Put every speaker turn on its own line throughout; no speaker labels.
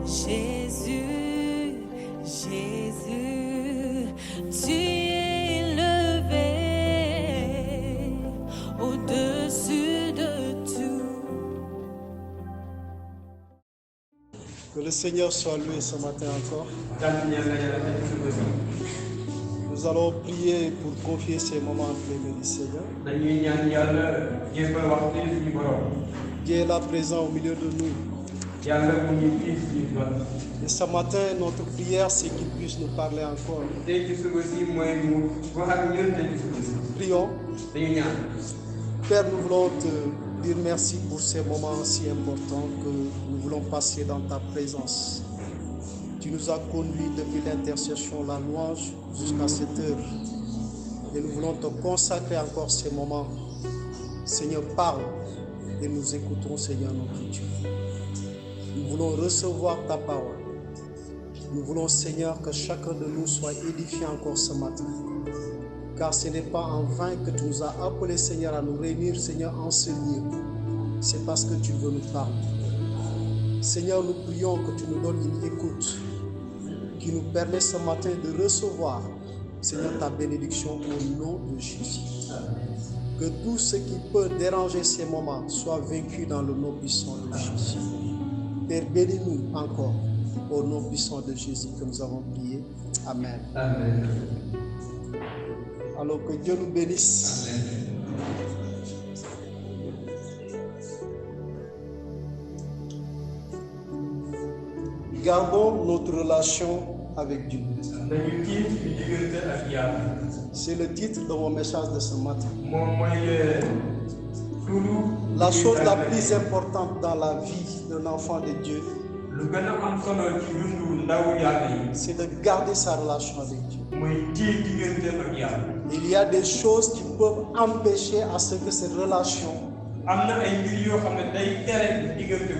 Jésus, Jésus, tu es élevé au-dessus de tout.
Que le Seigneur soit loué ce matin encore. Nous allons prier pour confier ces moments entre les mains du Seigneur. Dieu est là présent au milieu de nous. Et ce matin, notre prière, c'est qu'il puisse nous parler encore. Prions. Père, nous voulons te dire merci pour ces moments si importants que nous voulons passer dans ta présence. Tu nous as conduits depuis l'intercession, la louange, jusqu'à cette heure. Et nous voulons te consacrer encore ces moments. Seigneur, parle et nous écoutons, Seigneur, notre Dieu. Nous voulons recevoir ta parole. Nous voulons, Seigneur, que chacun de nous soit édifié encore ce matin. Car ce n'est pas en vain que tu nous as appelés, Seigneur, à nous réunir, Seigneur, en ce lieu. C'est parce que tu veux nous parler. Seigneur, nous prions que tu nous donnes une écoute qui nous permet ce matin de recevoir, Seigneur, ta bénédiction au nom de Jésus. Que tout ce qui peut déranger ces moments soit vaincu dans le nom puissant de Jésus. Père, bénis-nous encore au nom puissant de Jésus que nous avons prié. Amen.
Amen.
Alors que Dieu nous bénisse.
Amen.
Gardons notre relation avec Dieu. C'est le titre de mon message de ce matin. La chose la plus importante dans la vie d'un enfant de Dieu, c'est de garder sa relation avec Dieu. Il y a des choses qui peuvent empêcher à ce que cette relation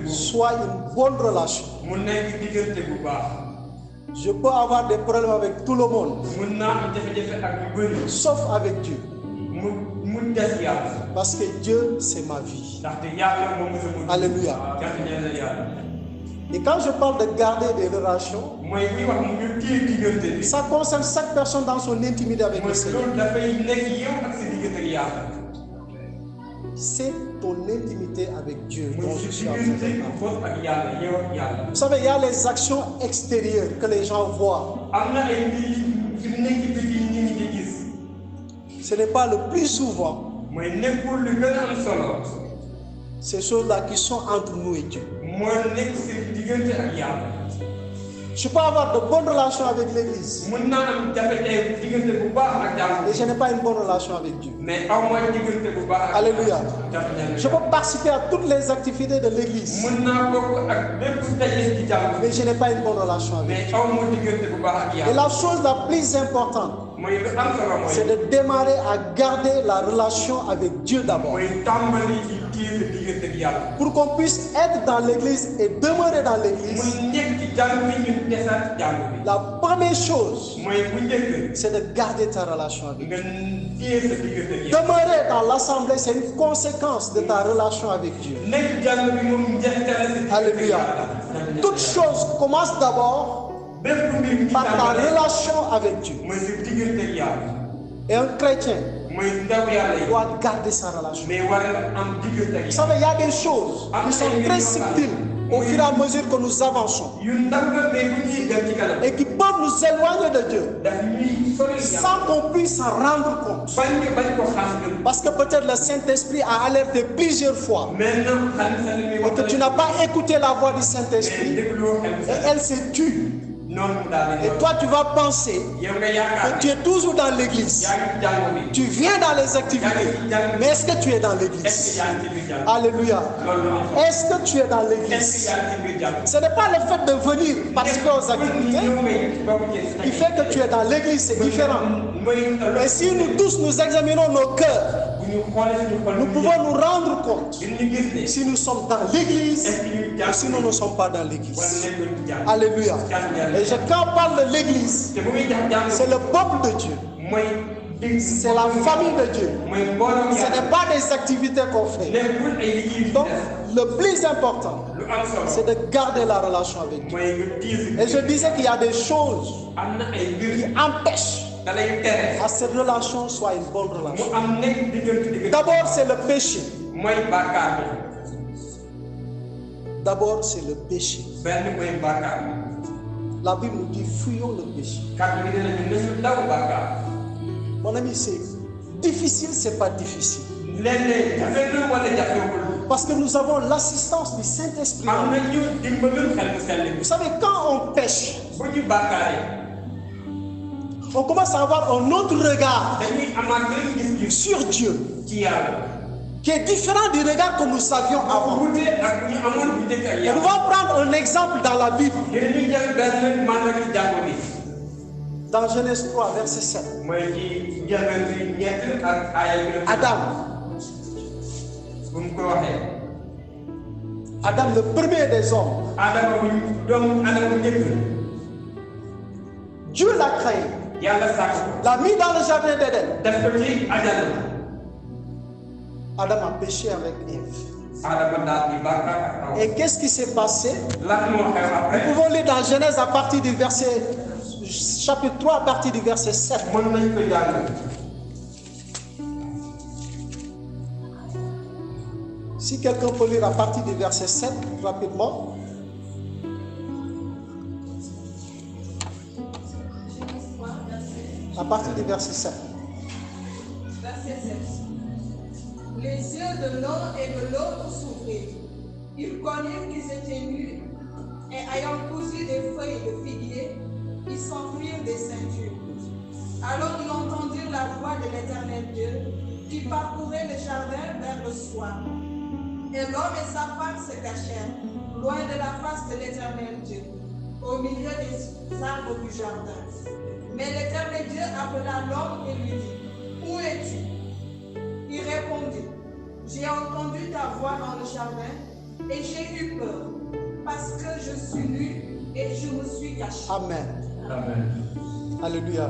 soit une bonne relation. Je peux avoir des problèmes avec tout le monde, sauf avec Dieu. Parce que Dieu, c'est ma vie. Alléluia. Et quand je parle de garder des relations, ça concerne chaque personne dans son intimité avec le Seigneur. C'est ton intimité avec Dieu dont je suis en train de parler. Vous savez, il y a les actions extérieures que les gens voient. Ce n'est pas le plus souvent ces choses-là qui sont entre nous et Dieu. Je peux avoir de bonnes relations avec l'église, et je n'ai pas une bonne relation avec Dieu. Alléluia. Je peux participer à toutes les activités de l'église, mais je n'ai pas une bonne relation avec Dieu. Et la chose la plus importante, c'est de démarrer à garder la relation avec Dieu d'abord. Pour qu'on puisse être dans l'église et demeurer dans l'église, la première chose, c'est de garder ta relation avec Dieu. Demeurer dans l'assemblée, c'est une conséquence de ta relation avec Dieu. Alléluia. Toute chose commence d'abord par ta relation avec Dieu. Et un chrétien doit garder sa relation. Vous savez, il y a des choses qui sont très subtiles au fur et à mesure que nous avançons et qui peuvent nous éloigner de Dieu sans qu'on puisse s'en rendre compte. Parce que peut-être le Saint-Esprit a alerté plusieurs fois et que tu n'as pas écouté la voix du Saint-Esprit et elle se tue. Et toi tu vas penser que tu es toujours dans l'église. Tu viens dans les activités. Mais est-ce que tu es dans l'église? Alléluia. Est-ce que tu es dans l'église? Ce n'est pas le fait de venir participer aux activités qui fait que tu es dans l'église, c'est différent. Et si nous tous nous examinons nos cœurs, nous pouvons nous rendre compte si nous sommes dans l'église ou si nous ne sommes pas dans l'église. Alléluia. Et quand on parle de l'église, c'est le peuple de Dieu. C'est la famille de Dieu. Ce n'est pas des activités qu'on fait. Donc, le plus important, c'est de garder la relation avec Dieu. Et je disais qu'il y a des choses qui empêchent à cette relation soit une bonne relation. D'abord, c'est le péché. D'abord, c'est le péché. La Bible nous dit fuyons le péché. Mon ami, c'est difficile, c'est pas difficile. Parce que nous avons l'assistance du Saint-Esprit. Vous savez, quand on pêche, on commence à avoir un autre regard sur Dieu qui est différent du regard que nous savions avant. Et nous allons prendre un exemple dans la Bible. Dans Genèse 3, verset 7. Adam, le premier des hommes. Dieu l'a créé. L'a mis dans le jardin d'Éden. Adam a péché avec Ève. Et qu'est-ce qui s'est passé? Nous pouvons lire dans Genèse à partir du verset, chapitre 3 à partir du verset 7. Si quelqu'un peut lire à partir du verset 7 rapidement. À partir du verset 7.
Verset 7. Les yeux de l'un et de l'autre s'ouvrirent. Ils connurent qu'ils étaient nus, et ayant cousu des feuilles de figuier, ils s'enfuirent des ceintures. Alors ils entendirent la voix de l'Éternel Dieu, qui parcourait le jardin vers le soir. Et l'homme et sa femme se cachèrent, loin de la face de l'Éternel Dieu, au milieu des arbres du jardin. Mais l'Éternel Dieu appela l'homme et lui dit, où es-tu? Il répondit, j'ai entendu ta voix dans le jardin et j'ai eu peur parce que je suis nu et je me suis caché.
Amen.
Amen.
Alléluia.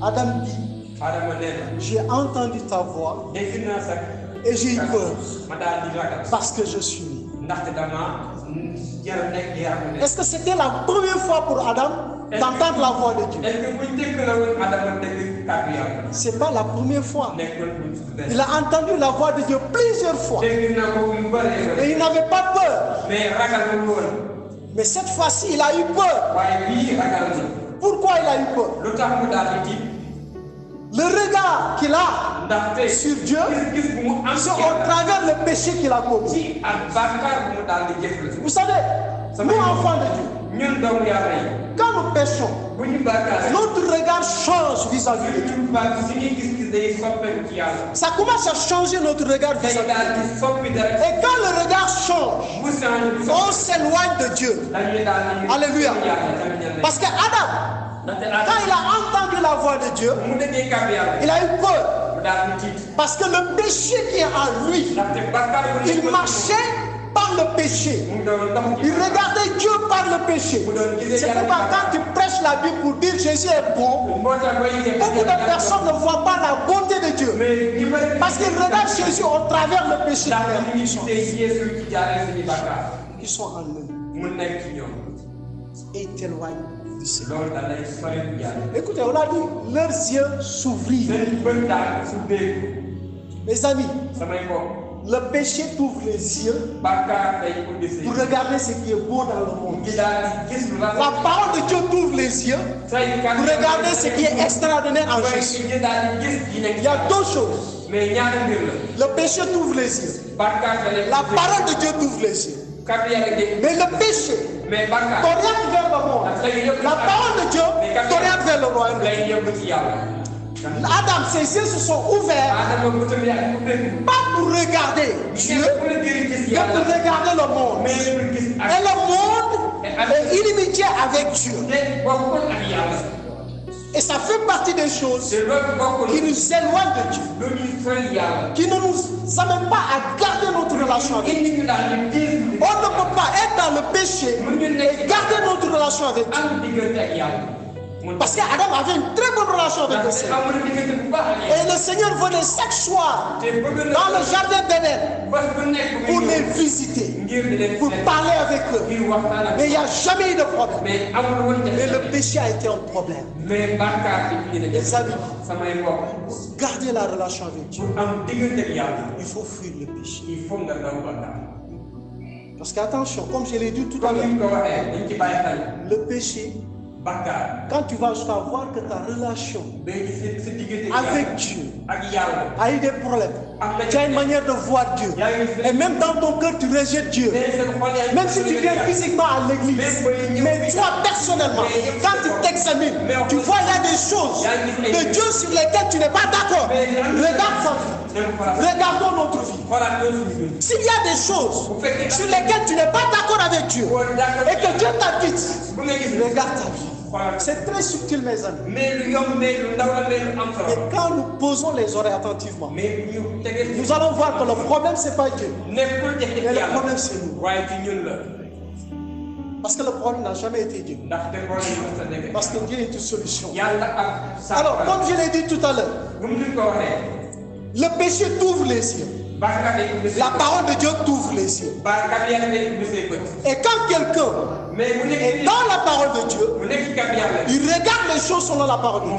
Adam dit, j'ai entendu ta voix et j'ai eu peur parce que je suis nu. Est-ce que c'était la première fois pour Adam d'entendre la voix de Dieu? C'est pas la première fois. Il a entendu la voix de Dieu plusieurs fois. Et il n'avait pas peur. Mais cette fois-ci, il a eu peur. Pourquoi il a eu peur? Le regard qu'il a sur Dieu, c'est au travers le péché qu'il a commis. Vous savez, nous enfants de Dieu, quand nous péchons, notre regard change vis-à-vis de Dieu. Ça commence à changer notre regard vis-à-vis de Dieu. Et quand le regard change, on s'éloigne de Dieu. Alléluia. Parce que Adam, quand il a entendu la voix de Dieu, il a eu peur. Parce que le péché qui est en lui, il marchait par le péché. Il regardait Dieu par le péché. C'est pourquoi quand tu prêches la Bible pour dire Jésus est bon, beaucoup de personnes ne voient pas la bonté de Dieu. Parce qu'ils regardent Jésus au travers le péché qui sont en eux. Et ils t'éloignent du Seigneur. Écoutez, on a dit, leurs yeux s'ouvrirent. Mes amis, le péché t'ouvre les yeux pour regarder ce qui est beau dans le monde. La parole de Dieu t'ouvre les yeux pour regarder ce qui est extraordinaire en Jésus. Il y a deux choses. Le péché t'ouvre les yeux. La parole de Dieu t'ouvre les yeux. Mais le péché t'oriente vers le monde. La parole de Dieu t'oriente vers le royaume. Adam, ses yeux se sont ouverts, pas pour regarder Dieu, mais pour regarder le monde. Et le monde est inimitié avec Dieu. Et ça fait partie des choses qui nous éloignent de Dieu, qui ne nous amènent pas à garder notre relation avec Dieu. On ne peut pas être dans le péché et garder notre relation avec Dieu. Parce qu'Adam avait une très bonne relation avec le Seigneur. Et le Seigneur venait chaque soir dans le jardin d'Éden pour les visiter, pour parler avec eux. Mais il n'y a jamais eu de problème. Mais le péché a été un problème. Les amis, pour garder la relation avec Dieu, il faut fuir le péché. Parce qu'attention, comme je l'ai dit tout à l'heure, le péché, quand tu vas jusqu'à voir que ta relation avec Dieu a eu des problèmes, tu as une manière de voir Dieu, et même dans ton cœur tu rejettes Dieu, même si tu viens physiquement à l'église, mais toi personnellement, quand tu t'examines, tu vois il y a des choses de Dieu sur lesquelles tu n'es pas d'accord. Regarde ça, regardons notre vie. S'il y a des choses sur lesquelles tu n'es pas d'accord avec Dieu et que Dieu t'habite, regarde ta vie. C'est très subtil, mes amis. Et quand nous posons les oreilles attentivement, nous allons voir que le problème, ce n'est pas Dieu. Mais le problème, c'est nous. Parce que le problème n'a jamais été Dieu. Parce que Dieu est une solution. Alors, comme je l'ai dit tout à l'heure, le péché t'ouvre les yeux. La parole de Dieu t'ouvre les yeux. Et quand quelqu'un est dans la parole de Dieu, il regarde les choses selon la parole de Dieu.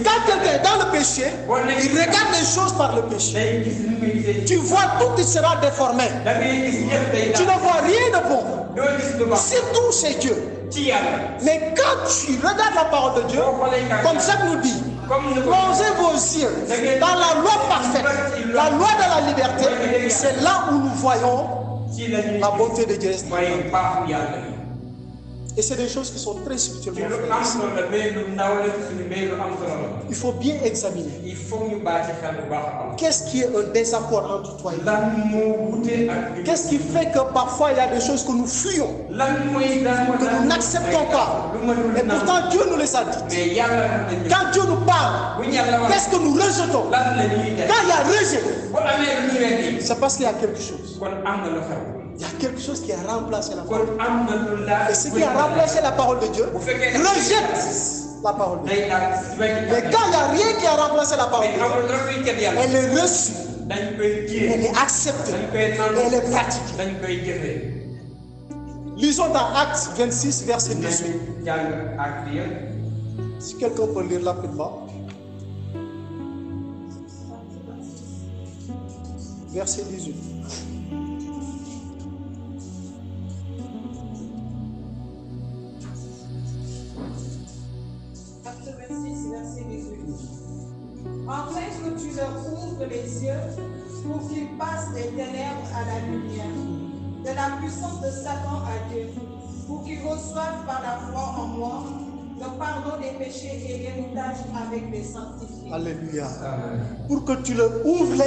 Quand quelqu'un est dans le péché, il regarde les choses par le péché. Tu vois, tout sera déformé. Tu ne vois rien de bon. Surtout chez Dieu. Mais quand tu regardes la parole de Dieu, comme Jacques nous dit, plongez vos yeux dans la loi parfaite, la loi de la liberté. C'est là où nous voyons la bonté de Dieu. Et c'est des choses qui sont très subtiles. Il faut bien examiner. Qu'est-ce qui est un désaccord entre toi et moi? Qu'est-ce qui fait que parfois il y a des choses que nous fuyons, que nous n'acceptons pas? Et pourtant Dieu nous les a dites. Quand Dieu nous parle, qu'est-ce que nous rejetons? Quand il y a rejet, c'est parce qu'il y a quelque chose. Il y a quelque chose qui a remplacé la parole de Dieu. Et ce qui a remplacé la parole de Dieu rejette la parole de Dieu. Mais quand il n'y a rien qui a remplacé la parole de Dieu, elle est reçue, elle est acceptée, elle est pratiquée. Lisons dans Actes 26, verset 18. Si quelqu'un peut lire rapidement. Verset 18.
Enfin que tu leur ouvres les yeux pour qu'ils passent des ténèbres à la lumière, de la puissance de Satan à Dieu, pour qu'ils reçoivent par la foi en moi le pardon des péchés et l'héritage avec les sanctifiés.
Alléluia. Pour que tu le ouvres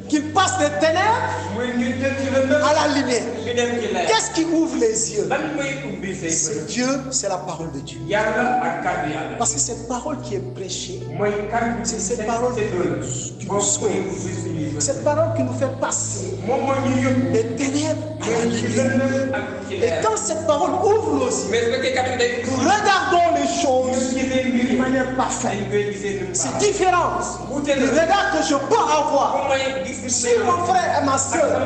qu'il passe des ténèbres à la lumière. Qu'est-ce qui ouvre les yeux? C'est Dieu, c'est la parole de Dieu. Parce que cette parole qui est prêchée, c'est cette parole qui nous sauve. Cette parole qui nous fait passer des ténèbres à la lumière. Et quand cette parole ouvre nos yeux, nous regardons les choses de manière parfaite. C'est différent du regard que je peux avoir sur mon frère et ma soeur.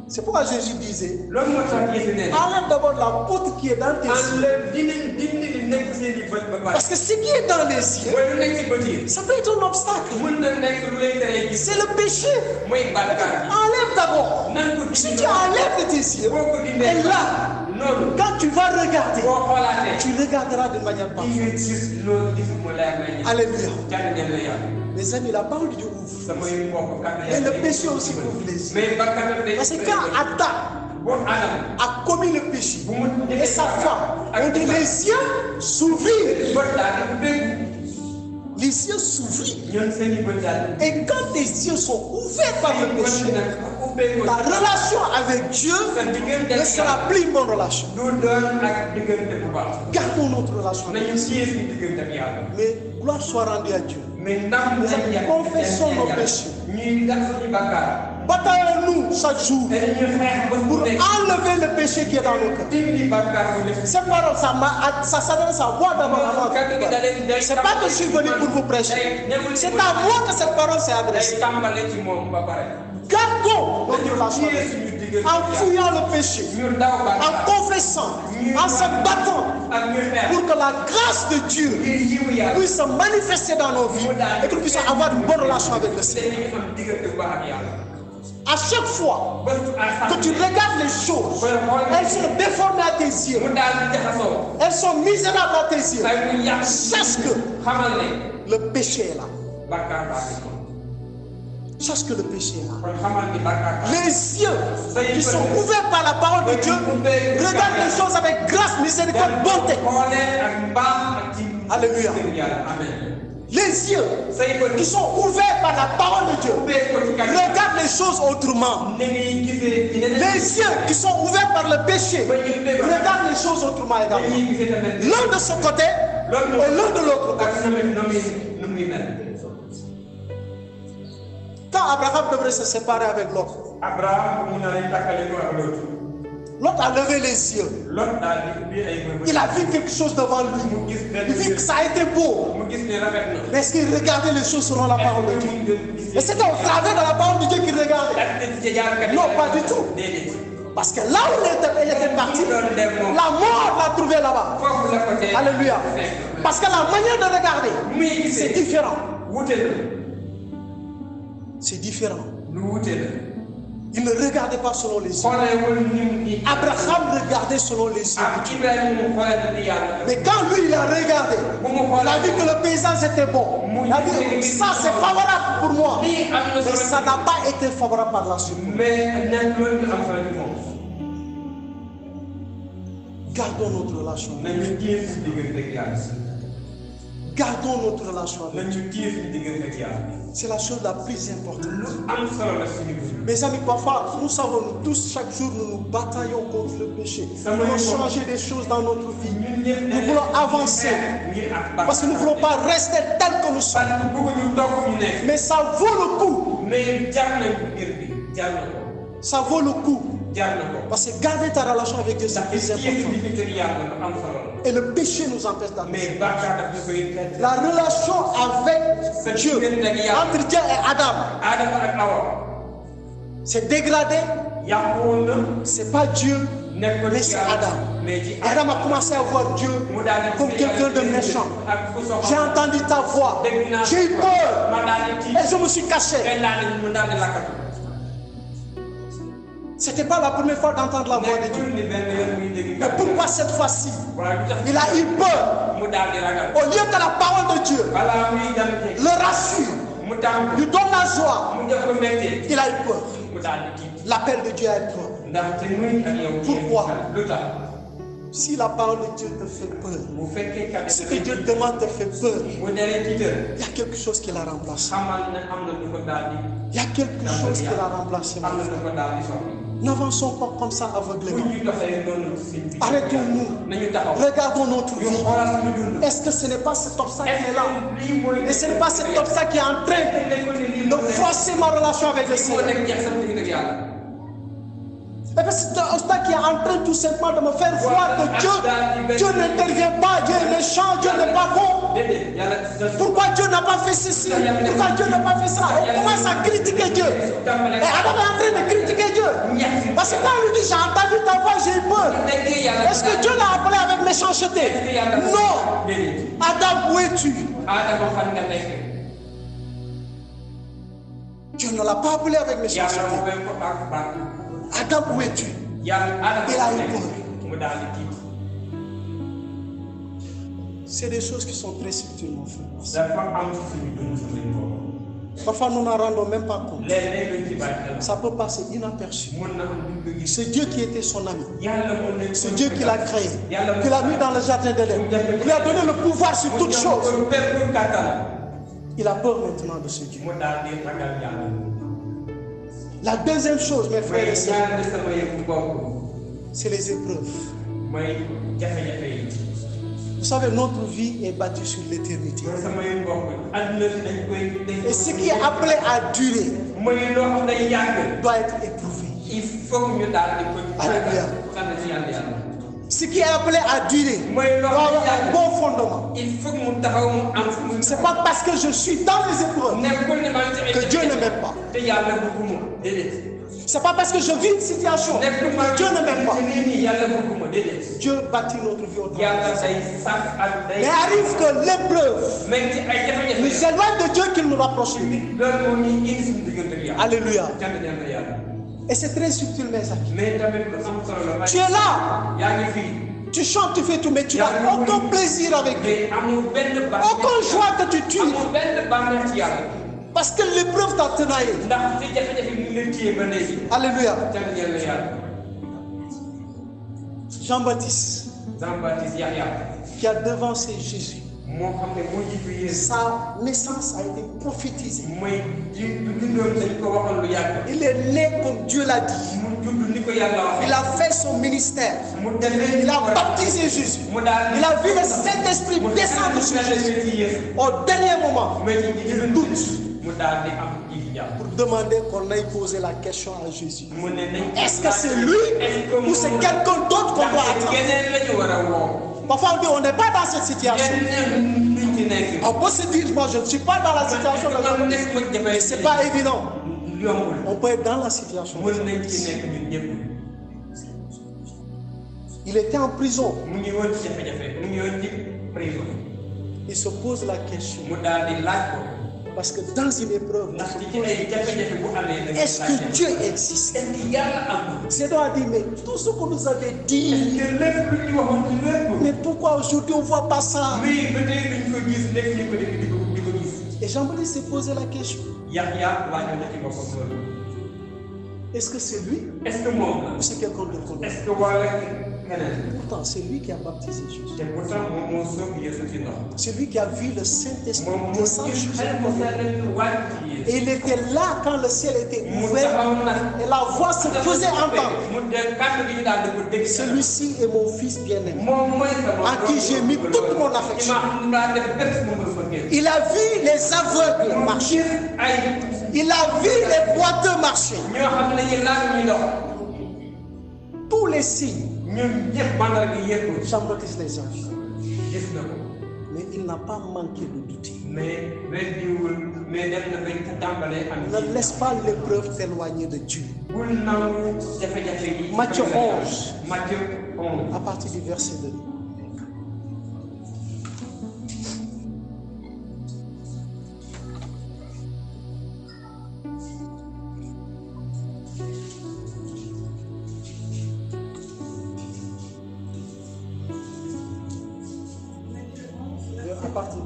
C'est pourquoi Jésus disait, enlève d'abord la poutre qui est dans tes yeux. Parce que ce qui est dans les yeux, ça peut être un obstacle. C'est le péché. Enlève d'abord. Si tu enlèves de tes yeux, et là, quand tu vas regarder, tu regarderas de manière parfaite. Alléluia. Les amis, la parole de Dieu ouvre. Et le péché aussi ouvre les yeux. Parce que quand Adam a commis le péché, et sa femme, on dit les yeux s'ouvrirent. Les yeux s'ouvrirent. Et quand tes yeux sont ouverts par le péché, ta relation avec Dieu ne sera plus une bonne relation. Gardons notre relation avec Dieu. Mais gloire soit rendue à Dieu. Confessons nos péchés. Bataillons-nous chaque jour pour enlever le péché qui est dans nos cœurs. Cette parole, ça s'adresse à moi d'abord avant tout. C'est pas que je suis venu pour vous prêcher. C'est à moi que cette parole s'est adressée. Gardons notre relation avec Dieu en fouillant le péché, en confessant, en se battant pour que la grâce de Dieu puisse se manifester dans nos vies et que nous puissions avoir une bonne relation avec le Seigneur. À chaque fois que tu regardes les choses, elles sont déformées à tes yeux, elles sont misérables à tes yeux, sache que le péché est là. Sache que le péché est là. Les yeux qui sont ouverts par la parole de Dieu regardent les choses avec grâce, miséricorde, bonté. Alléluia. Les yeux qui sont ouverts par la parole de Dieu regardent les choses autrement. Les yeux qui sont ouverts par le péché regardent les choses autrement également. L'un de ce côté et l'un de l'autre côté. Quand Abraham devrait se séparer avec l'autre, l'autre a levé les yeux. Il a vu quelque chose devant lui. Il vit que ça a été beau. Mais est-ce qu'il regardait les choses selon la parole de Dieu? Et c'était au travers de la parole de Dieu qu'il regardait? Non, pas du tout. Parce que là où il était parti, la mort l'a trouvé là-bas. Alléluia. Parce que la manière de regarder, c'est différent. C'est différent. Il ne regardait pas selon les yeux. Abraham regardait selon les yeux. Mais quand lui il a regardé, il a vu que le paysage était bon. Il a dit ça c'est favorable pour moi. Mais ça n'a pas été favorable par la suite. Gardons notre relation. Gardons notre relation avec Dieu. C'est la chose la plus importante. Mes amis, parfois, nous savons, nous tous, chaque jour, nous nous bataillons contre le péché. Nous voulons changer des choses dans notre vie. Nous voulons avancer. Parce que nous ne voulons pas rester tels que nous sommes. Mais ça vaut le coup. Ça vaut le coup. Parce que garder ta relation avec Dieu, c'est plus important. Et le péché nous empêche d'avancer. La relation avec Dieu, entre Dieu et Adam, c'est dégradé. C'est pas Dieu, mais c'est Adam. Adam a commencé à voir Dieu comme quelqu'un de méchant. J'ai entendu ta voix, j'ai eu peur et je me suis caché. C'était pas la première fois d'entendre la voix de Dieu. Mais pourquoi cette fois-ci il a eu peur? Au lieu que la parole de Dieu le rassure, lui donne la joie, il a eu peur. L'appel de Dieu a eu peur. Pourquoi? Si la parole de Dieu te fait peur, ce que Dieu demande te fait peur, il y a quelque chose qui l'a remplacé. Il y a quelque chose qui l'a remplacé. N'avançons pas comme ça aveuglément. Arrêtons-nous. Regardons notre vie. Est-ce que ce n'est pas cet obstacle qui est là? Et ce n'est pas cet obstacle qui est en train de forcer ma relation avec le Seigneur? Et puis c'est un obstacle qui est en train tout simplement de me faire voir que Dieu n'intervient pas, Dieu est méchant, Dieu n'est pas bon. Pourquoi Dieu n'a pas fait ceci? Pourquoi Dieu n'a pas fait ça? On commence à critiquer Dieu. Et Adam est en train de critiquer Dieu. Parce que quand il dit j'ai entendu ta voix, j'ai eu peur. Est-ce que Dieu l'a appelé avec méchanceté? Non. Adam, où es-tu? Dieu ne l'a pas appelé avec méchanceté. Adam, où es-tu? Il a eu peur. C'est des choses qui sont très subtiles, mon frère. Parfois, nous n'en rendons même pas compte. Ça peut passer inaperçu. C'est Dieu qui était son ami. C'est Dieu qui l'a créé, qui l'a mis dans le jardin d'Éden, qui lui a donné le pouvoir sur toutes choses. Il a peur maintenant de ce Dieu. La deuxième chose, mes frères et sœurs, c'est les épreuves. Vous savez, notre vie est bâtie sur l'éternité. Et ce qui est appelé à durer doit être éprouvé. Alléluia. Ce qui est appelé à durer doit avoir un bon fondement. Ce n'est pas parce que je suis dans les épreuves que Dieu ne m'aime pas. Ce n'est pas parce que je vis une situation que Dieu ne m'aime pas. Dieu bâtit notre vie au travers. Mais arrive que l'épreuve nous éloigne de Dieu qu'il nous rapproche de lui. Alléluia. Et c'est très subtil, mes amis. Tu es là. Tu chantes, tu fais tout, mais tu n'as aucun plaisir avec Dieu. Aucune joie que tu tues. Parce que l'épreuve t'a tenaillé. Alléluia. Jean-Baptiste, qui a devancé Jésus, sa naissance a été prophétisée. Il est né comme Dieu l'a dit. Il a fait son ministère. Il a baptisé Jésus. Il a vu le Saint-Esprit descendre sur Jésus. Au dernier moment, il doute pour demander qu'on aille poser la question à Jésus. Est-ce que c'est lui ou c'est quelqu'un d'autre qu'on doit attendre? Parfois on dit on n'est pas dans cette situation. On peut se dire moi je ne suis pas dans la situation, mais ce n'est pas évident. On peut être dans la situation. Il était en prison. Il se pose la question. Parce que dans une épreuve, est-ce que Dieu existe? C'est donc à dire, mais tout ce qu'on nous avait dit, mais pourquoi aujourd'hui on ne voit pas ça? Et Jean-Baptiste s'est posé la question. Est-ce que c'est lui ou c'est quelqu'un d'autre? Pourtant, c'est lui qui a baptisé Jésus. C'est lui qui a vu le Saint-Esprit descendre sur Jésus. Et il était là quand le ciel était ouvert et la voix se faisait entendre. Celui-ci est mon fils bien-aimé, à qui j'ai mis toute mon affection. Il a vu les aveugles marcher. Il a vu les boiteux marcher. Tous les signes. Jean-Baptiste les a vus. Mais il n'a pas manqué de douter. Ne laisse pas l'épreuve t'éloigner de Dieu. Matthieu 11, à partir du verset 2.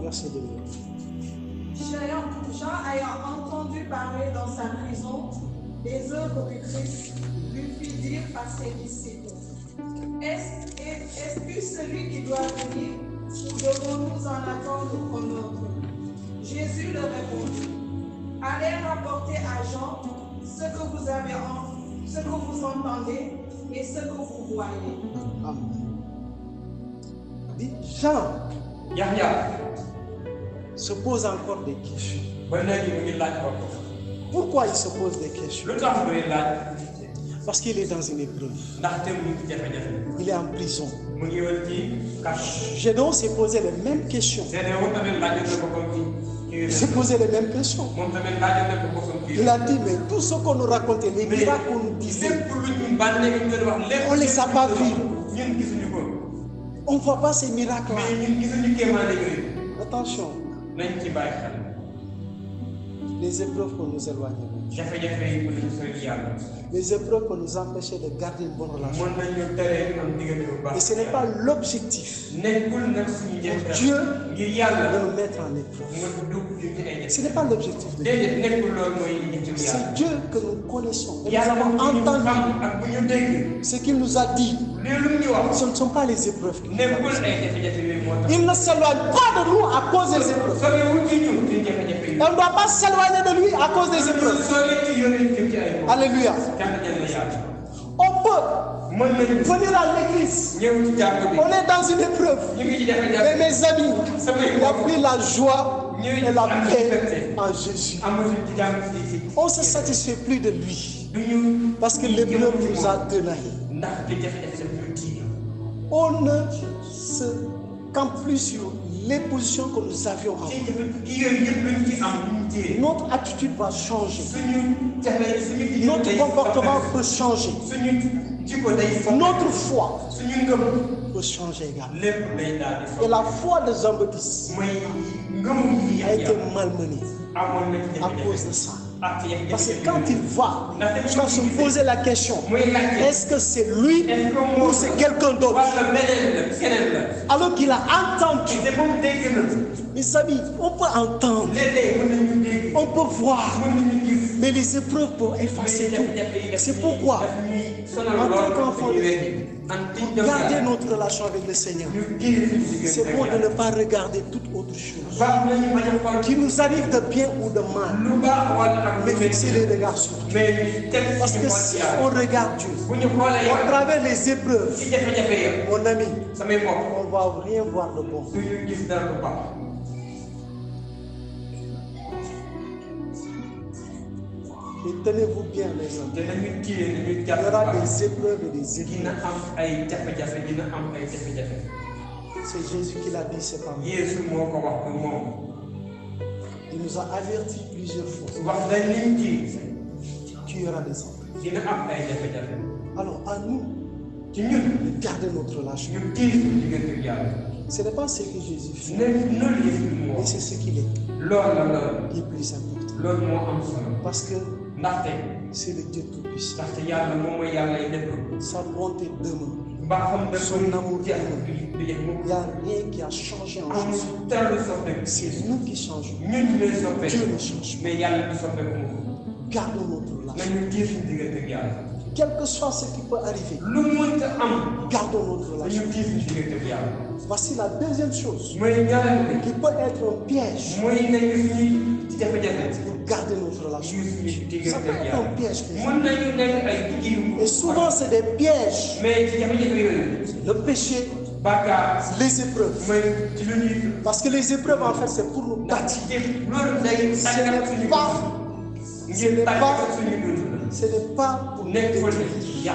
Verset 2.
Jean ayant entendu parler dans sa prison des œuvres du Christ, lui fit dire à ses disciples: Est-ce celui qui doit venir, ou devons-nous en attendre un autre? Jésus leur répondit: Allez rapporter à Jean ce que vous entendez et ce que vous voyez.
Amen. Dit Jean se pose encore des questions. Pourquoi il se pose des questions? Parce qu'il est dans une épreuve. Il est en prison. Gédéon s'est posé les mêmes questions. Il s'est posé les mêmes questions. Il a dit, mais tout ce qu'on nous racontait, les miracles qu'on nous disait, on ne les a pas vus. On ne voit pas ces miracles-là. Attention. Les épreuves pour nous éloigner. Les épreuves pour nous empêcher de garder une bonne relation. Et ce n'est pas l'objectif de Dieu de nous mettre en épreuve. Ce n'est pas l'objectif de Dieu. C'est Dieu que nous connaissons. Et nous avons entendu ce qu'il nous a dit. Ce ne sont pas les épreuves. Il ne s'éloigne pas de nous à cause des épreuves. Et on ne doit pas s'éloigner de lui à cause des épreuves. Alléluia. On peut venir à l'église. On est dans une épreuve. Mais mes amis, il n'y a plus la joie et la paix en Jésus. On ne se satisfait plus de lui. Parce que l'épreuve nous a tenaillés. On ne se campe plus sur les positions que nous avions avant. Notre attitude va changer. Notre comportement peut changer. Notre foi peut changer également. Et la foi de Jean-Baptiste a été malmenée à cause de ça. Parce que quand il va, il va se poser la question, est-ce que c'est lui ou c'est quelqu'un d'autre? Alors qu'il a entendu. Mes amis, on peut entendre, on peut voir, mais les épreuves peuvent effacer tout. C'est pourquoi, en tant qu'enfant de Dieu, pour garder notre relation avec le Seigneur, c'est bon de ne pas regarder toute autre chose qui nous arrive de bien ou de mal, mais fixer les regards sur Dieu. Parce que si on regarde Dieu à travers les épreuves, mon ami, on ne va rien voir de bon. Et tenez-vous bien, les amis. Il y aura des épreuves et des épreuves. C'est Jésus qui l'a dit, c'est pas moi. Il nous a avertis plusieurs fois. Tu auras des enfants. Alors, à nous, de garder notre relation. Ce n'est pas ce que Jésus fait, mais c'est ce qu'il est qui est plus important. Parce que c'est le Dieu tout-puissant. Sa bonté demeure. Son amour demeure. Il n'y a rien qui a changé en Jésus. C'est nous qui changeons. Dieu ne change pas. Gardons notre relation. Quel que soit ce qui peut arriver, gardons notre relation. Voici la deuxième chose qui peut être un piège pour garder notre relation. Ça peut être un piège. Et souvent, c'est des pièges. Le péché, les épreuves. Parce que les épreuves, en fait, c'est pour nous bâtir. Ce n'est pas pour nous détruire.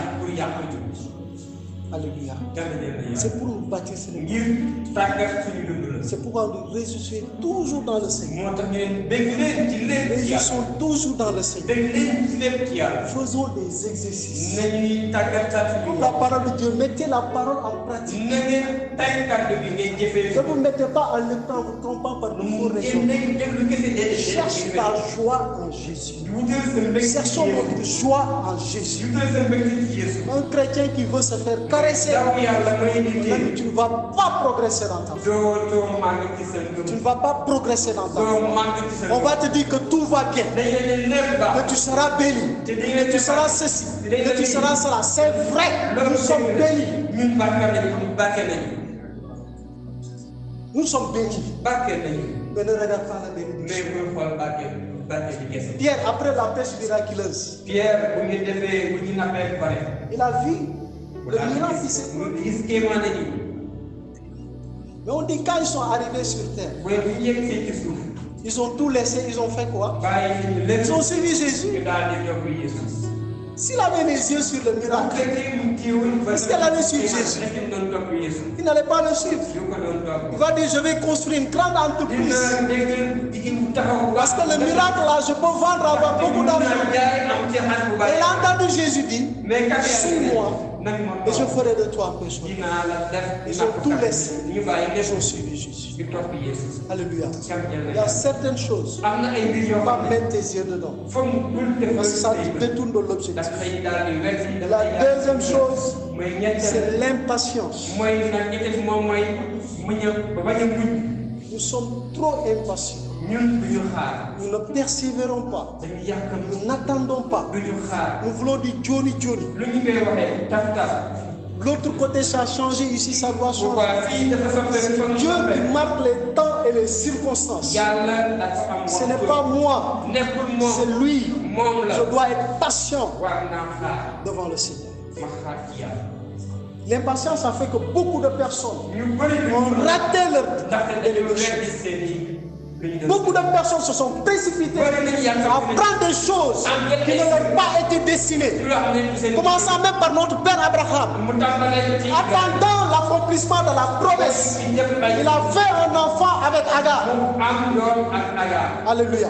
Alléluia. C'est pour nous bâtir. C'est pourquoi nous réjouissons toujours dans le Seigneur. Réjouissons toujours dans le Seigneur. Faisons des exercices. Comme la parole de Dieu, mettez la parole en pratique. Ne vous mettez pas en étant vous trompant par de faux raisons. Cherche la joie en Jésus. Cherchons notre joie en Jésus. Un chrétien qui veut se faire caresser, tu ne vas pas progresser dans ta vie. Tu ne vas pas progresser dans ta vie. On va te dire que tout va bien, que tu seras béni, que tu seras ceci, que tu seras cela. C'est vrai, nous sommes bénis. Nous sommes bénis. Mais ne regarde pas la bénédiction. Pierre, après la pêche miraculeuse, il a vu le miracle qui s'est produit. Mais on dit quand ils sont arrivés sur terre, ils ont tout laissé, ils ont fait quoi? Ils ont suivi Jésus. S'il avait les yeux sur le miracle, est-ce qu'elle allait suivre Jésus? Il n'allait pas le suivre. Il va dire, je vais construire une grande entreprise. Parce que le miracle là, je peux vendre, avoir beaucoup d'argent. Et il a entendu Jésus dire, suis-moi et je ferai de toi un pécheur. Ils ont tout laissé. Ils ont suivi Jésus. Alléluia. Il y a certaines choses, tu ne vas pas mettre tes yeux dedans. Parce que ça te détourne de l'objectif. La deuxième chose, c'est l'impatience. Nous sommes trop impatients. Nous ne persévérons pas. Nous n'attendons pas. Nous voulons du Johnny Johnny. L'autre côté, ça a changé. Ici, ça doit changer. C'est Dieu qui marque les temps et les circonstances. Ce n'est pas moi. C'est lui. Je dois être patient devant le Seigneur. L'impatience a fait que beaucoup de personnes ont raté leur bénédiction. Beaucoup de personnes se sont précipitées à prendre des choses qui ne leur ont pas été destinées. Commençant même par notre père Abraham. Attendant l'accomplissement de la promesse, il a fait un enfant avec Agar. Alléluia.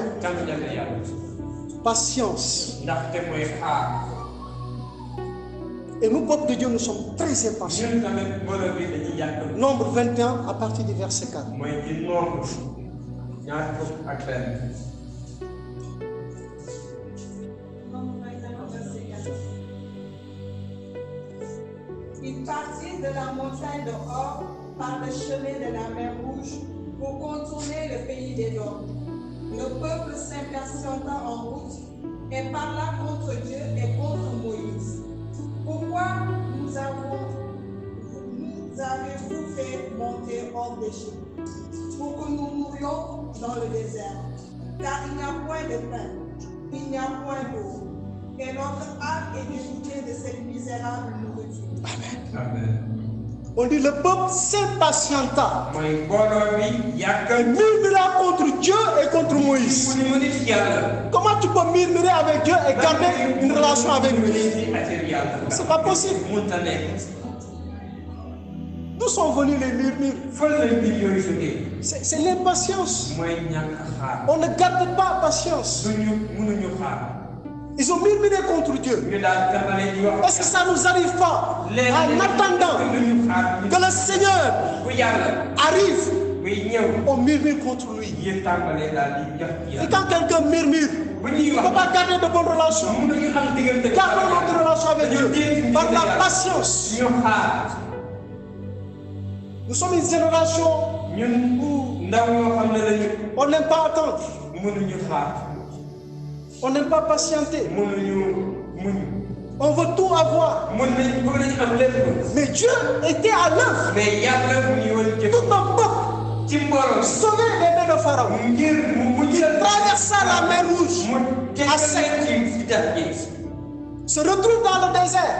Patience. Et nous, peuple de Dieu, nous sommes très impatients. Nombre 21 à partir du verset 4.
Ils partirent de la montagne de Hor par le chemin de la mer Rouge pour contourner le pays d'Édom. Le peuple s'impatienta en route et parla contre Dieu et contre Moïse. Pourquoi nous avez-vous fait monter hors d'Égypte pour que nous mourions dans le désert? Car il n'y a point de pain, il n'y a point d'eau, et notre âme est dégoûtée de cette misérable nourriture.
Amen. On dit le peuple s'impatienta. Murmura contre Dieu et contre Moïse. Comment tu peux murmurer avec Dieu et garder une relation avec lui? C'est pas possible. D'où sont venus les murmures? C'est l'impatience. On ne garde pas patience. Ils ont murmuré contre Dieu. Est-ce que ça ne nous arrive pas en attendant que le Seigneur arrive? On murmure contre lui. Et quand quelqu'un murmure, il ne peut pas garder de bonnes relations. Gardons notre relation avec Dieu par la patience. Nous sommes une génération où on n'aime pas attendre. On n'aime pas patienter. On veut tout avoir. Mais Dieu était à l'œuvre. Tout un peuple sauvé des mains de Pharaon. Il traversa la mer Rouge à sec. Se retrouve dans le désert.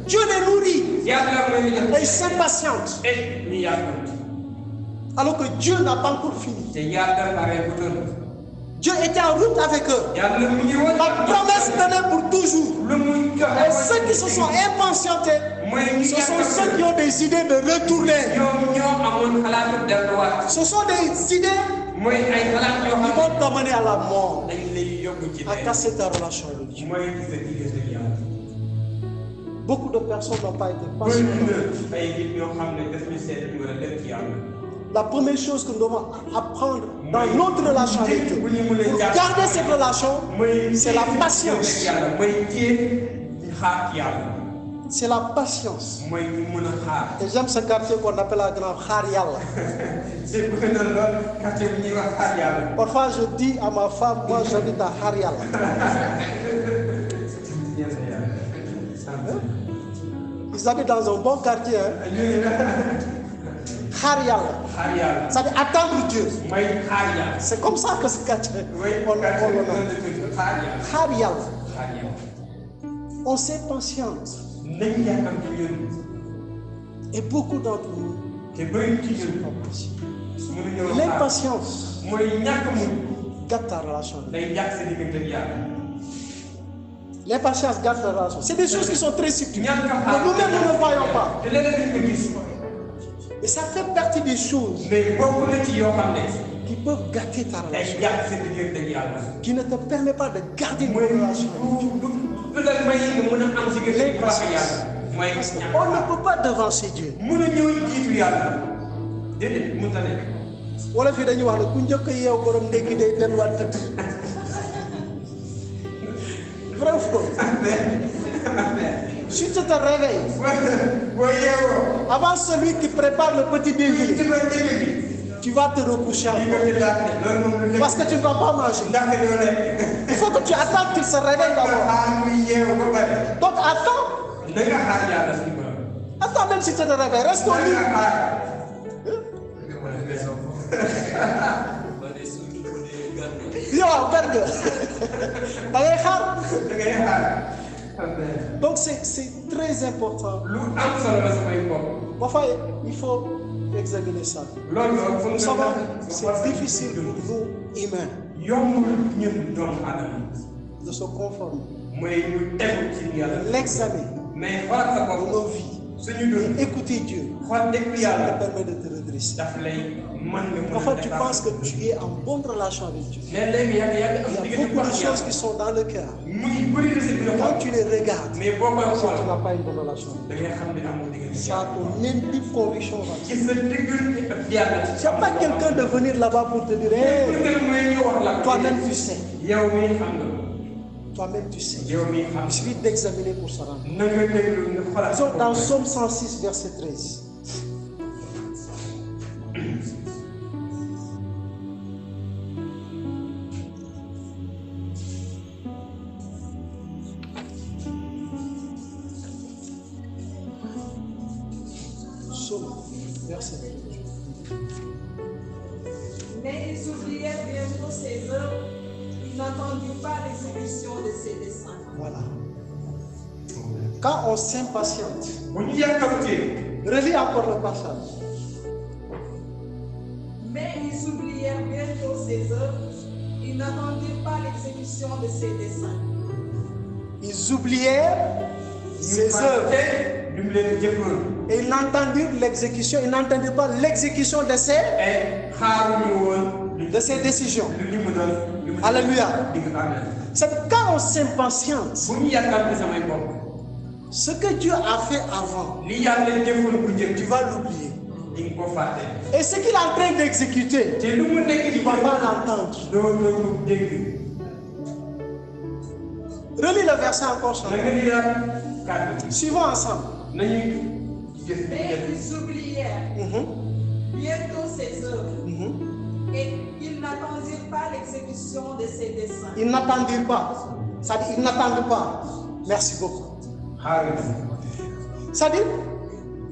Dieu les nourrit. Et ils s'impatientent. Alors que Dieu n'a pas encore fini. Dieu était en route avec eux. La promesse tenait pour toujours. Et ceux qui se sont impatientés, ce sont ceux qui ont des idées de retourner. Ce sont des idées qui vont t'amener à la mort, à casser ta relation avec Dieu. Beaucoup de personnes n'ont pas été patientes. La première chose que nous devons apprendre dans notre relation avec Dieu, pour garder cette relation, c'est la patience. C'est la patience. Et j'aime ce quartier qu'on appelle la grande Hariala. Parfois je dis à ma femme, moi j'habite à Hariala. Ils habitent dans un bon quartier. Hariala. Ça veut dire attendre Dieu. C'est comme ça que ce quartier. Hariala. On s'impatiente. Et beaucoup d'entre nous ne sont pas patients. L'impatience gâte ta relation. L'impatience gâte ta relation. C'est des choses qui sont très subtiles. Mais nous-mêmes, nous ne voyons pas. Et ça fait partie des choses qui peuvent gâter ta relation. Qui ne te permet pas de garder une relation avec Dieu. On ne peut pas devancer Dieu. Wala fi dañuy wax ne ku njëkk yeew borom ndekki day delluwaat tëdd. Vrai ou faux? Si tu te réveilles avant celui qui prépare le petit déjeuner, tu vas te recoucher parce que tu ne vas pas manger. Il faut que tu attendes qu'il se réveille d'abord. Donc attends même si tu te réveilles, reste au lit. Yo, berge. Da ngay xaar. Donc c'est très important. Parfois, il faut examiner ça. Nous savons que c'est difficile pour nous, humains, de se conformer. L'examen de nos vies, écouter Dieu, ça te permet de te redresser. Parfois, tu penses que tu es en bonne relation avec Dieu. Il y a beaucoup de choses qui sont dans le cœur. Quand tu les regardes, tu n'as pas une bonne relation. Ça, ton intime conviction va. Il n'y a pas quelqu'un de venir là-bas pour te dire hey, toi-même tu sais. Toi-même tu sais. Il suffit d'examiner pour se rendre. Disons dans Psaume 106, verset 13.
Mais ils oublièrent bientôt ses œuvres, ils n'entendirent pas l'exécution de ses desseins.
Voilà. Quand on s'impatiente, relis encore le passage.
Mais ils oublièrent bientôt ses œuvres, ils n'entendirent pas l'exécution de ses desseins.
Ils oublièrent ses œuvres. Et ils n'entendirent l'exécution, ils n'entendirent pas l'exécution de ses décisions. Alléluia. C'est quand on s'impatiente, ce que Dieu a fait avant, tu vas l'oublier. Et ce qu'il est en train d'exécuter, tu ne vas pas l'entendre. Relis le verset encore. Suivons ensemble.
Mais ils oublièrent bientôt ses œuvres et ils n'attendirent pas l'exécution de ses desseins.
Ils n'attendirent pas. Ça dit, ils n'attendent pas. Merci beaucoup. Ça dit,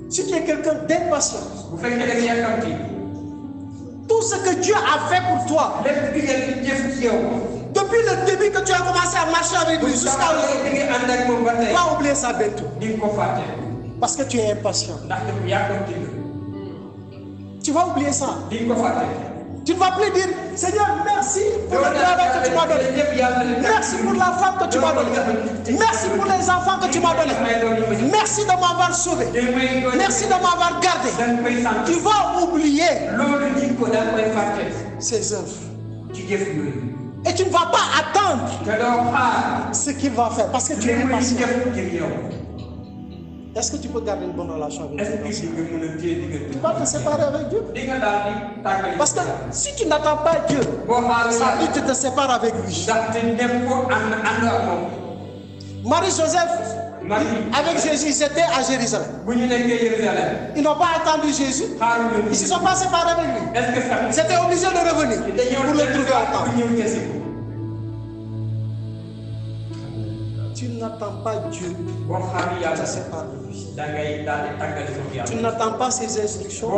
si tu es quelqu'un d'impatient, tout ce que Dieu a fait pour toi, depuis le début que tu as commencé à marcher avec lui jusqu'à aujourd'hui, pas oublier ça bientôt. Parce que tu es impatient. Tu vas oublier ça. Tu ne vas plus dire Seigneur, merci pour le travail que tu m'as donné. Merci pour la femme que tu m'as donnée. Merci pour les enfants que tu m'as donnés. Merci de m'avoir sauvé. Merci de m'avoir gardé. Tu vas oublier ses œuvres. Et tu ne vas pas attendre ce qu'il va faire parce que tu es impatient. Est-ce que tu peux garder une bonne relation avec Dieu? Tu vas te séparer avec Dieu. Parce que si tu n'attends pas Dieu, ça veut dire que tu te sépares avec lui. Marie-Joseph, avec Jésus, ils étaient à Jérusalem. Ils n'ont pas attendu Jésus. Ils ne se sont pas séparés avec lui. Ils étaient obligés de revenir pour le trouver à temps. Tu n'attends pas Dieu, tu te sépares de lui. Tu n'attends pas ses instructions,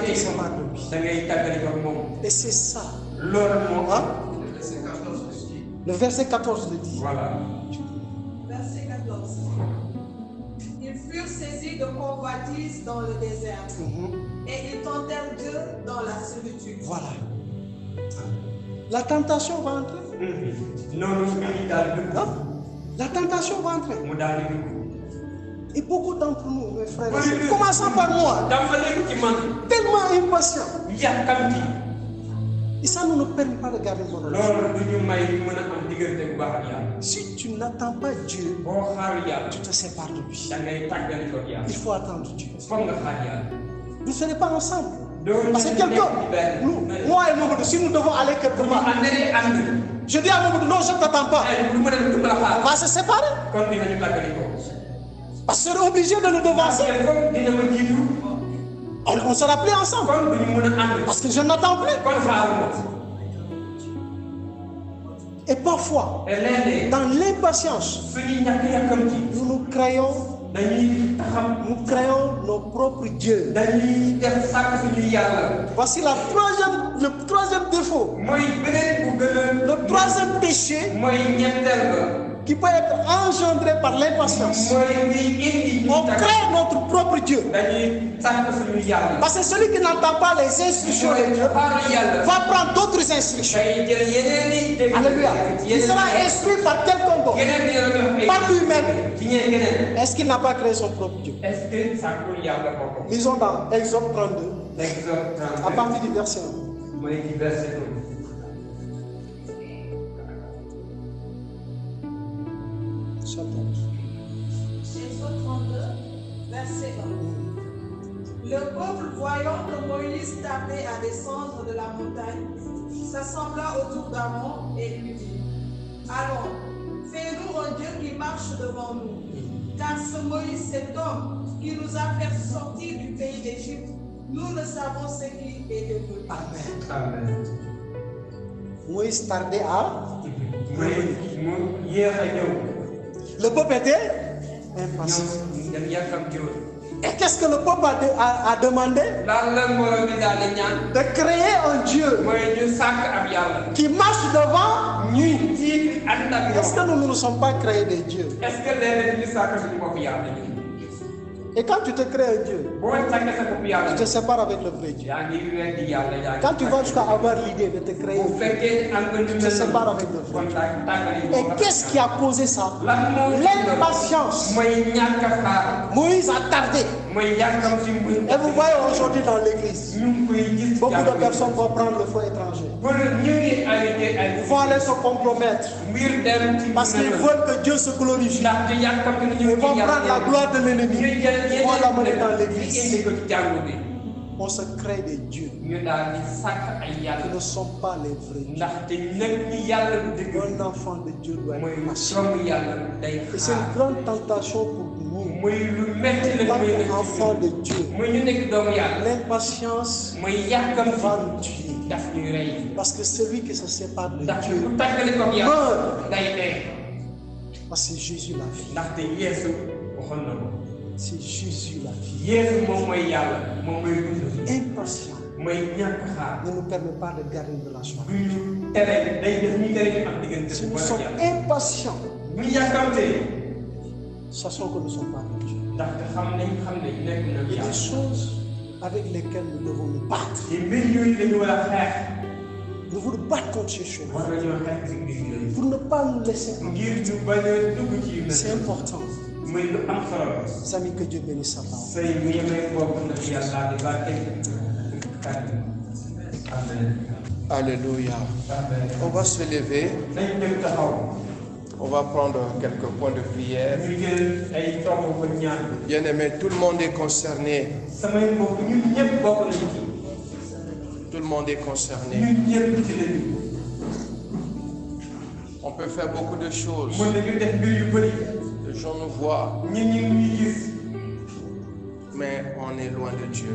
tu te sépares de lui. Et c'est ça. Hein? Le verset 14 le dit.
Voilà. Verset 14. Ils furent saisis de convoitise dans le désert et ils tentèrent Dieu dans la solitude.
Voilà. La tentation va entrer. Hein? La tentation va entrer. Et beaucoup d'entre nous, mes frères, commençant par moi, tellement impatients. Et ça ne nous permet pas de garder mon relation. Si tu n'attends pas Dieu, tu te sépares de lui. Il faut attendre Dieu. Vous ne serez pas ensemble. Parce que quelqu'un, moi et Mohamed, si nous devons aller quelque part, je dis à Mohamed, non, je ne t'attends pas. On va se séparer. Parce qu'on est obligé de nous devancer. On ne sera plus ensemble. Parce que je n'attends plus. Et parfois, dans l'impatience, nous créons nos propres dieux. Voici le troisième défaut. Le troisième péché, qui peut être engendré par l'impatience. On crée notre propre Dieu. Parce que celui qui n'entend pas les instructions de Dieu va prendre d'autres instructions. Alléluia. Il sera instruit par quelqu'un d'autre, par lui-même. Est-ce qu'il n'a pas créé son propre Dieu? Lisons dans Exode 32, à partir du verset 1.
Exode 32, verset 1. Le peuple, voyant que Moïse tardait à descendre de la montagne, s'assembla autour d'Aaron et lui dit: Allons, fais-nous un Dieu qui marche devant nous. Car ce Moïse, cet homme qui nous a fait sortir du pays d'Égypte, nous ne savons ce qui est devenu.
Amen. Moïse tardait à le peuple était impatient. Et qu'est-ce que le peuple a demandé? De créer un Dieu qui marche devant lui. Est-ce que nous ne sommes pas créés des dieux? Et quand tu te crées un Dieu, tu te sépares avec le vrai Dieu. Quand tu vas jusqu'à avoir l'idée de te créer un Dieu, tu te sépares avec le vrai Dieu. Et qu'est-ce qui a causé ça? L'impatience. Moïse a tardé. Et vous voyez aujourd'hui dans l'église, beaucoup de personnes vont prendre le foi étranger. Ils vont aller se compromettre parce qu'ils veulent que Dieu se glorifie. Ils vont prendre la gloire de l'ennemi. Ils vont l'amener dans l'église. On se crée des dieux qui ne sont pas les vrais dieux. Un enfant de Dieu doit être patient. Et c'est une grande tentation pour nous. Quand un enfant de Dieu, l'impatience va nous tuer. Parce que celui qui se sépare de Dieu meurt. Parce que c'est Jésus la vie. C'est Jésus la vie. Impatient ne nous permet pas de garder une relation avec Dieu. Si nous sommes impatients, sachons que nous ne sommes pas de Dieu. Il y a des choses avec lesquelles nous devons nous battre. Nous voulons nous battre contre ces choses pour ne pas nous laisser emporter. C'est important. Amis, que Dieu bénisse sa parole.
Alléluia. On va se lever. On va prendre quelques points de prière. Bien-aimé, tout le monde est concerné. Tout le monde est concerné. On peut faire beaucoup de choses. Les gens nous voient, mais on est loin de Dieu.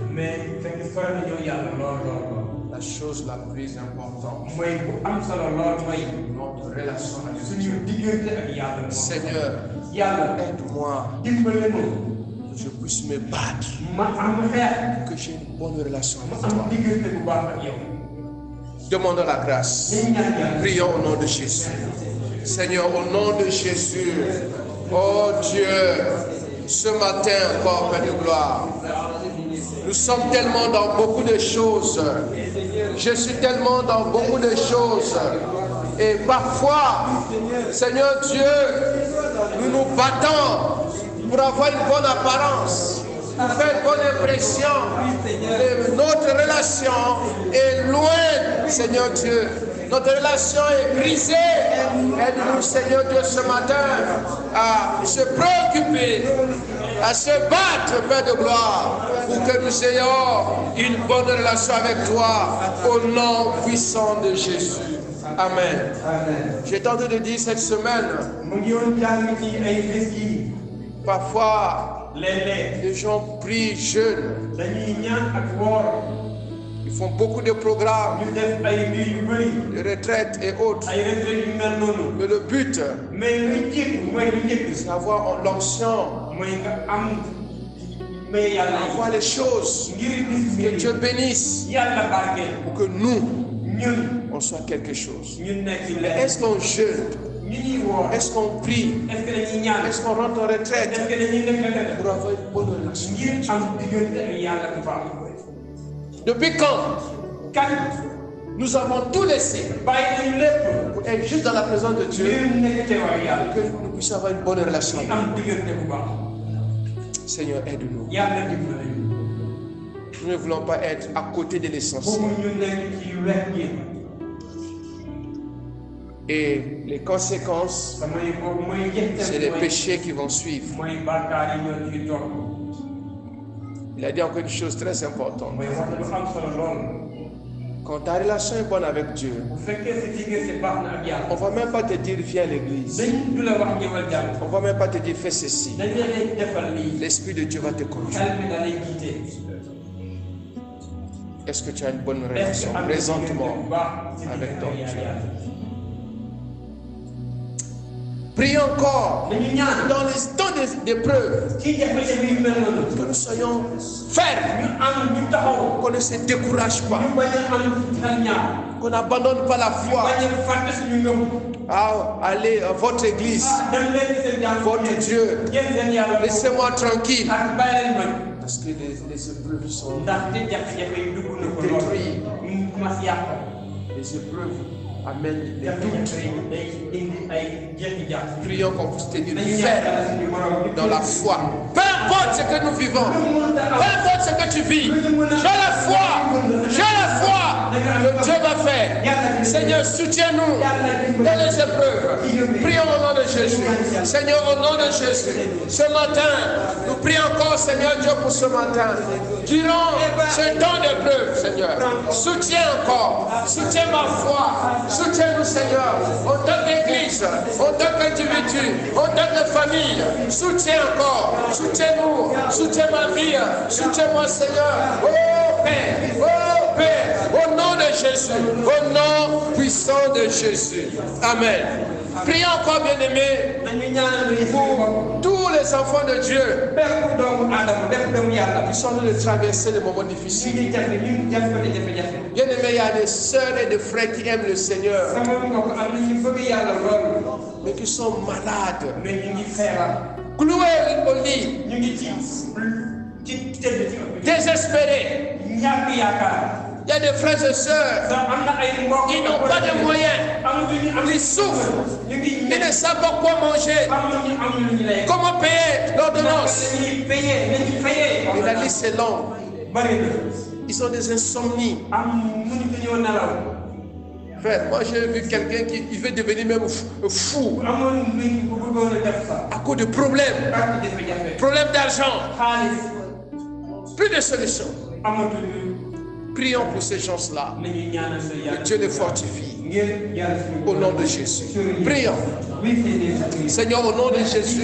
La chose la plus importante, notre relation avec Dieu. Seigneur, aide-moi que je puisse me battre, que j'ai une bonne relation avec toi. Demandons la grâce. Prions au nom de Jésus. Seigneur, au nom de Jésus, oh Dieu, ce matin encore, Père de gloire, nous sommes tellement dans beaucoup de choses. Je suis tellement dans beaucoup de choses. Et parfois, Seigneur Dieu, nous nous battons pour avoir une bonne apparence, pour faire une bonne impression. Et notre relation est loin, Seigneur Dieu. Notre relation est brisée. Aide-nous, Seigneur Dieu, ce matin à se préoccuper, à se battre, Père de gloire, pour que nous ayons une bonne relation avec toi, au nom puissant de Jésus. Amen. J'ai tenté de dire cette semaine, parfois, les gens prient jeunes. Ils font beaucoup de programmes, de retraites et autres. Mais le but, c'est d'avoir l'onction, avoir les choses. Que Dieu bénisse pour que nous, on soit quelque chose. Est-ce qu'un jeune Est-ce qu'on prie? Est-ce qu'on rentre en retraite pour avoir une bonne relation? Depuis quand nous avons tout laissé pour être juste dans la présence de Dieu, que nous puissions avoir une bonne relation avec lui. Seigneur, aide-nous. Nous ne voulons pas être à côté de l'essentiel. Et les conséquences, c'est les péchés qui vont suivre. Il a dit encore une chose très importante. Quand ta relation est bonne avec Dieu, on ne va même pas te dire viens à l'église. On ne va même pas te dire fais ceci. L'Esprit de Dieu va te conduire. Est-ce que tu as une bonne relation présentement avec ton Dieu? Prions encore dans les temps d'épreuve que nous soyons fermes, qu'on ne se décourage pas, qu'on n'abandonne pas la foi. Allez à votre église, votre Dieu, laissez-moi tranquille. Parce que les épreuves sont détruites. Les épreuves amènent les doutes. Prions qu'on puisse tenir ferme dans la foi. Peu importe ce que nous vivons, peu importe ce que tu vis, j'ai la foi que Dieu va faire. Seigneur, soutiens-nous dans les épreuves. Prions au nom de Jésus. Seigneur, au nom de Jésus, ce matin, nous prions encore, Seigneur Dieu, pour ce matin. Durant ce temps d'épreuve, Seigneur, soutiens encore, soutiens ma foi, soutiens-nous, Seigneur, en tant qu'Église, en tant qu'individu, en tant que famille, soutiens encore, soutiens-nous, soutiens ma vie, soutiens-moi, Seigneur. Oh Père, au nom de Jésus, au nom puissant de Jésus. Amen. Prions encore, bien-aimés, pour tous les enfants de Dieu qui sont en train de traverser des moments difficiles. Bien-aimés, il y a des sœurs et des frères qui aiment le Seigneur, mais qui sont malades, cloués au lit, désespérés. Il y a des frères et sœurs qui n'ont pas de moyens, ils souffrent, ils ne savent pas quoi manger, comment payer l'ordonnance. Et la liste est longue. Ils ont des insomnies. Frère, moi j'ai vu quelqu'un qui veut devenir même fou à cause de problèmes d'argent, plus de solutions. Prions pour ces gens-là, que Dieu les fortifie, au nom de Jésus. Prions. Seigneur, au nom de Jésus,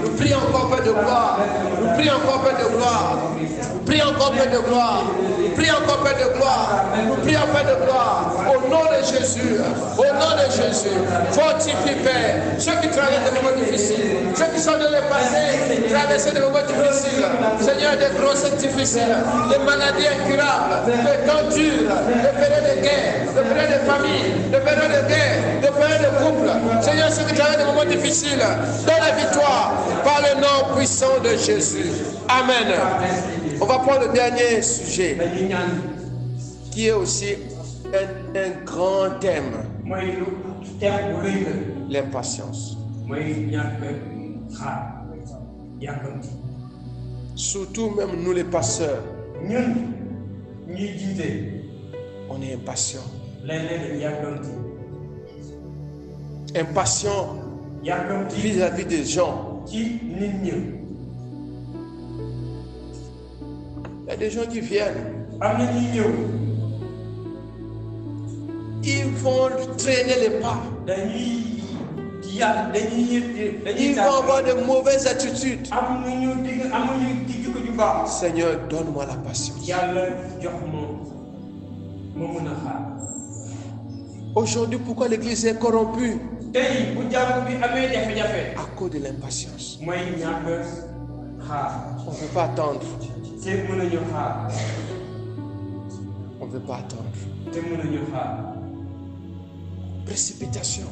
nous prions encore Père de gloire, nous prions encore Père de gloire, nous prions encore Père de gloire, nous prions encore Père de gloire, nous prions Père de gloire, au nom de Jésus, au nom de Jésus, fortifie Père, ceux qui traversent des moments difficiles, ceux qui sont dans le passé, traverser des moments difficiles, Seigneur, des grossesses difficiles, des maladies incurables, des temps durs, des périodes de guerre, des périodes de famille, des périodes de guerre, des périodes de couple, Seigneur, ceux qui traversent des moments difficiles, dans la victoire, par le nom puissant de Jésus. Amen. On va prendre le dernier sujet, qui est aussi un grand thème, l'impatience. Surtout même nous les pasteurs, on est impatients. Impatients vis-à-vis des gens. Il y a des gens qui viennent. Ils vont traîner les pas. Ils vont avoir de mauvaises attitudes. Seigneur, donne-moi la patience. Aujourd'hui, pourquoi l'église est corrompue? À cause de l'impatience. On ne veut pas attendre. On ne veut pas attendre. Précipitation.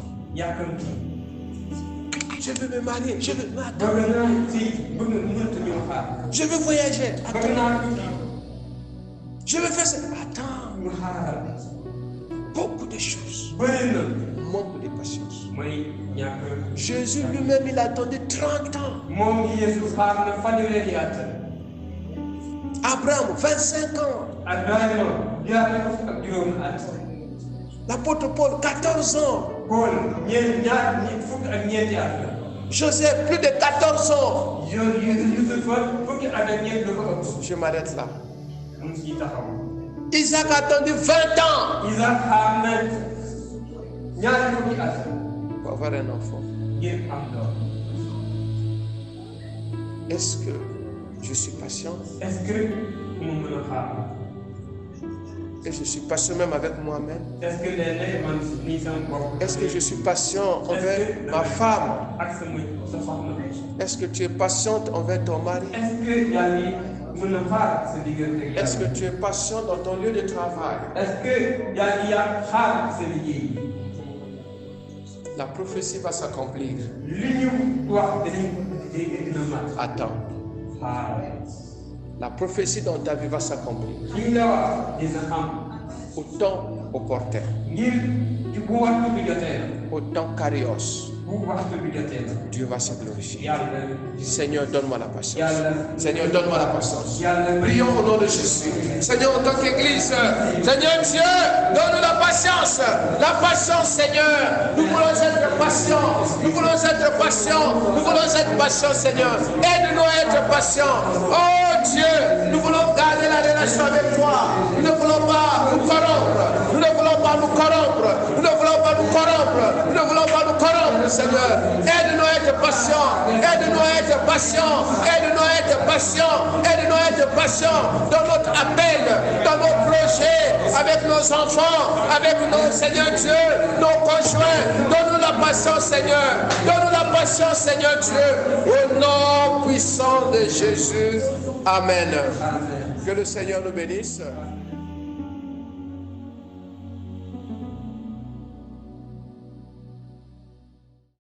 je veux me marier, je veux voyager. Attends. Je veux faire ça. Attends. Beaucoup de choses. Manque de patience. Jésus lui-même, il a attendu 30 ans. Abraham, 25 ans. L'apôtre Paul, 14 ans. Joseph, plus de 14 ans. Je m'arrête là. Isaac a attendu 20 ans pour avoir un enfant. Est-ce que je suis patient? Et je suis patient même avec moi-même. Est-ce que je suis patient envers ma femme? Est-ce que tu es patiente envers ton mari? Est-ce que tu es patient dans ton lieu de travail? La prophétie va s'accomplir. Attends. La prophétie dans ta vie va s'accomplir. Autant opportun. Autant Kairos. Dieu va se glorifier. Seigneur, donne-moi la patience. Seigneur, donne-moi la patience. Prions au nom de Jésus. Seigneur, en tant qu'Église, Seigneur Dieu, donne-nous la patience. La patience, Seigneur. Nous voulons être patients. Nous voulons être patients. Nous voulons être patients, Seigneur. Aide-nous à être patients. Oh Dieu, nous voulons garder la relation avec toi. Nous ne voulons pas nous corrompre. Nous ne voulons pas nous corrompre. Nous ne voulons pas nous corrompre. Nous ne voulons pas nous corrompre, Seigneur. Aide-nous à être patients. Aide-nous à être patients. Aide-nous à être patients. Aide-nous à être patients dans notre appel, dans nos projets, avec nos enfants, avec nos, Seigneur Dieu, nos conjoints. Donne-nous la patience, Seigneur. Donne-nous la patience, Seigneur Dieu. Au nom puissant de Jésus. Amen. Que le Seigneur nous bénisse.